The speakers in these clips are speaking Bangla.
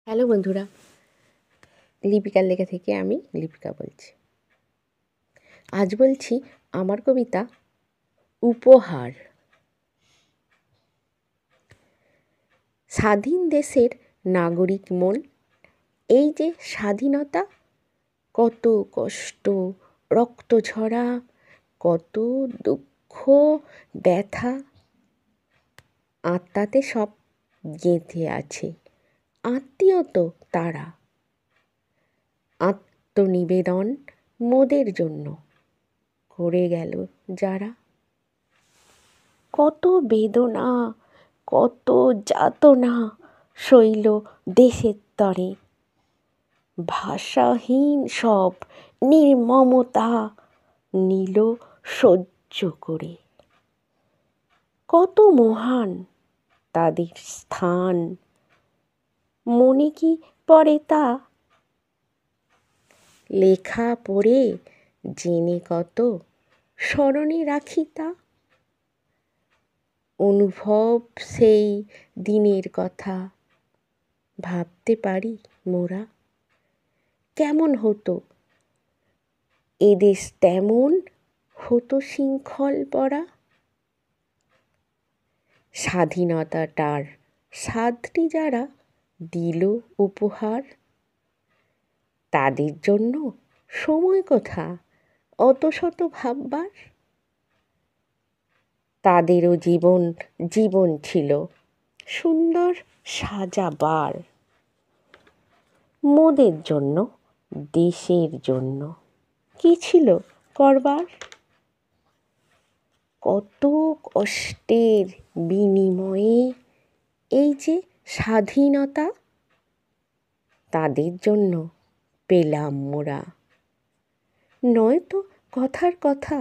হ্যালো বন্ধুরা, লিপিকার লেখা থেকে আমি লিপিকা বলছি। আজ বলছি আমার কবিতা উপহার। স্বাধীন দেশের নাগরিক মন, এই যে স্বাধীনতা, কত কষ্ট, রক্ত ঝরা, কত দুঃখ ব্যথা আত্মাতে সব গেঁথে আছে। আত্মীয় তো তারা, আত্মনিবেদন মোদের জন্য করে গেল যারা। কত বেদনা, কত যাতনা সইল দেশের তরে, ভাষাহীন সব নির্মমতা নিল সহ্য করে। কত মহান তাদের স্থান, মনে কি পড়ে তা? লেখা পড়ে জেনে কত স্মরণে রাখি তা। অনুভব সেই দিনের কথা ভাবতে পারি মোরা। কেমন হতো এদেশ, তেমন হতো শৃঙ্খল পরা। স্বাধীনতাটার স্বাদটি যারা দিল উপহার, তাদের জন্য সময় কোথা অত শত ভাববার। তাদেরও জীবন ছিল সুন্দর সাজাবার। মোদের জন্য, দেশের জন্য কি ছিল করবার? কত কষ্টের বিনিময়ে এই যে স্বাধীনতা, তাদের জন্য পেলাম মোরা, নয়তো কথার কথা।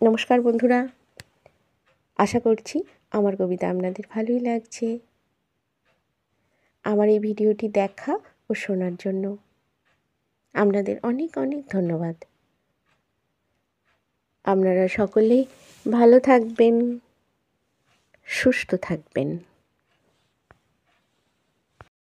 নমস্কার বন্ধুরা, আশা করছি আমার কবিতা আপনাদের ভালোই লাগছে। আমার এই ভিডিওটি দেখা ও শোনার জন্য আপনাদের অনেক অনেক ধন্যবাদ। আপনারা সকলেই ভালো থাকবেন, সুস্থ থাকবেন।